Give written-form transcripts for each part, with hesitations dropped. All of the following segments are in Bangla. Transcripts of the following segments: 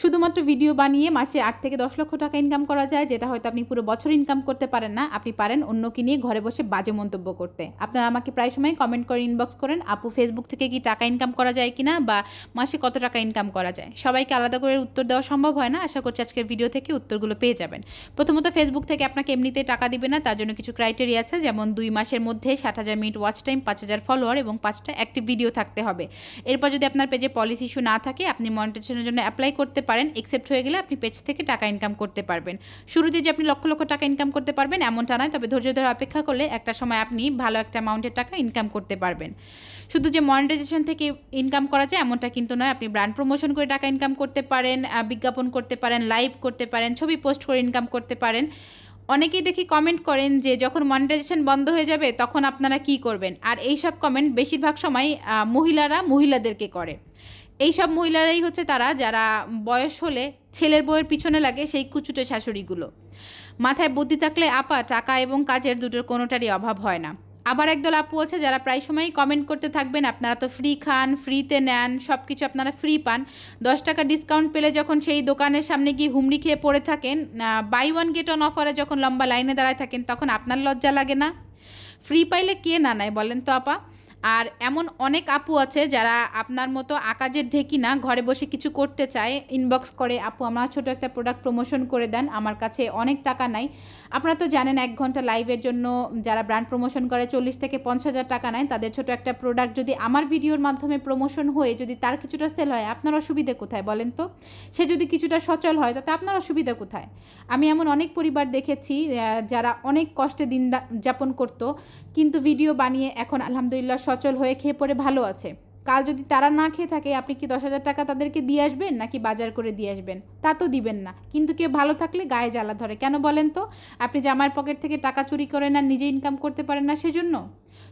শুধুমাত্র ভিডিও বানিয়ে মাসে 8 থেকে 10 লক্ষ টাকা ইনকাম করা যায়, যেটা হয়তো আপনি পুরো বছর ইনকাম করতে পারেন না। আপনি পারেন অন্যকে নিয়ে ঘরে বসে বাজে মন্তব্য করতে। আপনারা আমাকে প্রায় সময় কমেন্ট করে ইনবক্স করেন, আপু ফেসবুক থেকে কি টাকা ইনকাম করা যায় কিনা, বা মাসে কত টাকা ইনকাম করা যায়। সবাইকে আলাদা করে উত্তর দেওয়া সম্ভব হয় না। আশা করছি আজকের ভিডিও থেকে উত্তরগুলো পেয়ে যাবেন। প্রথমত, ফেসবুক থেকে আপনাকে এমনিতেই টাকা দিবে না, তার জন্য কিছু ক্রাইটেরিয়া আছে, যেমন 2 মাসের মধ্যে 60,000 মিনিট ওয়াচ টাইম, 5,000 ফলোয়ার এবং 5টা অ্যাক্টিভ ভিডিও থাকতে হবে। এরপর যদি আপনার পেজে পলিসি ইস্যু না থাকে, আপনি মনিটাইজেশনের জন্য অ্যাপ্লাই করতে পারেন। একসেপ্ট হয়ে গেলে আপনি পেজ থেকে টাকা ইনকাম করতে পারবেন। শুরুতে যে আপনি লক্ষ লক্ষ টাকা ইনকাম করতে পারবেন এমনটা নয়, তবে ধৈর্য ধরে অপেক্ষা করলে একটা সময় আপনি ভালো একটা অ্যামাউন্টের টাকা ইনকাম করতে পারবেন। শুধু যে মনিটাইজেশন থেকে ইনকাম করা যায় এমনটা কিন্তু নয়। আপনি ব্র্যান্ড প্রমোশন করে টাকা ইনকাম করতে পারেন, বিজ্ঞাপন করতে পারেন, লাইভ করতে পারেন, ছবি পোস্ট করে ইনকাম করতে পারেন। অনেকেই দেখি কমেন্ট করেন যে যখন মনিটাইজেশন বন্ধ হয়ে যাবে তখন আপনারা কি করবেন, আর এইসব কমেন্ট বেশিরভাগ সময় মহিলারা মহিলাদেরকে করে। এইসব মহিলারাই হচ্ছে তারা যারা বয়স হলে ছেলের বউয়ের পিছনে লাগে, সেই কুচুটে শাশুড়িগুলো। মাথায় বুদ্ধি থাকলে আপা টাকা এবং কাজের দুটোর কোনোটারই অভাব হয় না। আবার একদল আপু আছে যারা প্রায় সময়ই কমেন্ট করতে থাকবেন, আপনারা তো ফ্রি খান, ফ্রিতে নেন, সব কিছু আপনারা ফ্রি পান। 10 টাকা ডিসকাউন্ট পেলে যখন সেই দোকানের সামনে গিয়ে হুমড়ি খেয়ে পড়ে থাকেন, বাই ওয়ান গেট অন অফারে যখন লম্বা লাইনে দাঁড়ায় থাকেন, তখন আপনার লজ্জা লাগে না? ফ্রি পাইলে কে না নেয় বলেন তো আপা? আর এমন অনেক আপু আছে যারা আপনার মতো আকাজের ঢেকি না, ঘরে বসে কিছু করতে চায়, ইনবক্স করে, আপু আমার ছোটো একটা প্রোডাক্ট প্রমোশন করে দেন, আমার কাছে অনেক টাকা নাই। আপনারা তো জানেন 1 ঘন্টা লাইভের জন্য যারা ব্র্যান্ড প্রমোশন করে 40 থেকে 50,000 টাকা নেয়। তাদের ছোটো একটা প্রোডাক্ট যদি আমার ভিডিওর মাধ্যমে প্রমোশন হয়ে যদি তার কিছুটা সেল হয়, আপনার অসুবিধা কোথায় বলেন তো? সে যদি কিছুটা সচল হয় তাতে আপনার অসুবিধা কোথায়? আমি এমন অনেক পরিবার দেখেছি যারা অনেক কষ্টে দিন যাপন করতো, কিন্তু ভিডিও বানিয়ে এখন আলহামদুলিল্লাহ সচল হয়ে খেয়ে পড়ে ভালো আছে। কাল যদি তারা না খেয়ে থাকে, আপনি কি 10,000 টাকা তাদেরকে দিয়ে আসবেন নাকি বাজার করে দিয়ে আসবেন? তা তো দিবেন না। কিন্তু কেউ ভালো থাকলে গায়ে জ্বালা ধরে কেন বলেন তো? আপনি জামার পকেট থেকে টাকা চুরি করেন আর নিজে ইনকাম করতে পারেন না সেজন্য?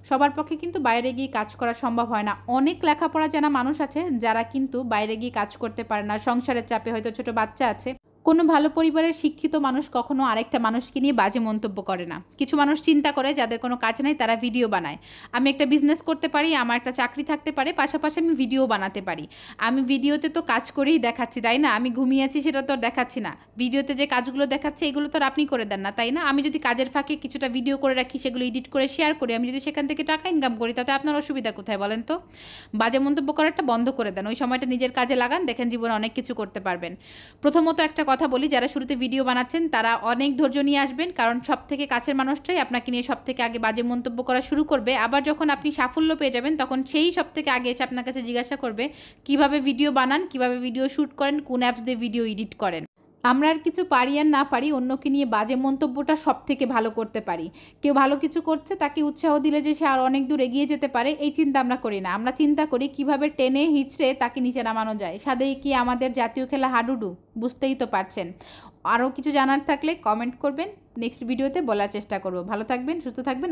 সবার পক্ষে কিন্তু বাইরে গিয়ে কাজ করা সম্ভব হয় না। অনেক লেখাপড়া জানা মানুষ আছে যারা কিন্তু বাইরে গিয়ে কাজ করতে পারে না, সংসারের চাপে, হয়তো ছোট বাচ্চা আছে। কোনো ভালো পরিবারের শিক্ষিত মানুষ কখনো আরেকটা মানুষকে নিয়ে বাজে মন্তব্য করে না। কিছু মানুষ চিন্তা করে যাদের কোনো কাজ নাই তারা ভিডিও বানায়। আমি একটা বিজনেস করতে পারি, আমার একটা চাকরি থাকতে পারে, পাশাপাশি আমি ভিডিও বানাতে পারি। আমি ভিডিওতে তো কাজ করেই দেখাচ্ছি, তাই না? আমি ঘুমিয়ে আছি সেটা তো আর দেখাচ্ছি না। ভিডিওতে যে কাজগুলো দেখাচ্ছে এগুলো তো আর আপনি করে দেন না, তাই না? আমি যদি কাজের ফাঁকে কিছুটা ভিডিও করে রাখি, সেগুলো এডিট করে শেয়ার করি, আমি যদি সেখান থেকে টাকা ইনকাম করি, তাতে আপনার অসুবিধা কোথায় বলেন তো? বাজে মন্তব্য করাটা বন্ধ করে দেন, ওই সময়টা নিজের কাজে লাগান, দেখেন জীবনে অনেক কিছু করতে পারবেন। প্রথমত একটা কথা বলি, যারা শুরুতে ভিডিও বানাচ্ছেন তারা অনেক ধৈর্য নিয়ে আসবেন, কারণ সব থেকে কাছের মানুষটাই আপনাকে নিয়ে সব থেকে আগে বাজে মন্তব্য করা শুরু করবে। আবার যখন আপনি সাফল্য পেয়ে যাবেন তখন সেই সব থেকে আগে এসে আপনার কাছে জিজ্ঞাসা করবে কিভাবে ভিডিও বানান, কিভাবে ভিডিও শ্যুট করেন, কোন অ্যাপস দিয়ে ভিডিও এডিট করেন। আমরা আর কিছু পারি আর না পারি, অন্যকে নিয়ে বাজে মন্তব্যটা সব থেকে ভালো করতে পারি। কেউ ভালো কিছু করছে তাকে উৎসাহ দিলে যে সে আর অনেক দূর এগিয়ে যেতে পারে, এই চিন্তা আমরা করি না। আমরা চিন্তা করি কিভাবে টেনে হিচড়ে তাকে নিচে নামানো যায়। সাথেই কি আমাদের জাতীয় খেলা হাডুডু? বুঝতেই তো পারছেন। আরও কিছু জানার থাকলে কমেন্ট করবেন, নেক্সট ভিডিওতে বলার চেষ্টা করব। ভালো থাকবেন, সুস্থ থাকবেন।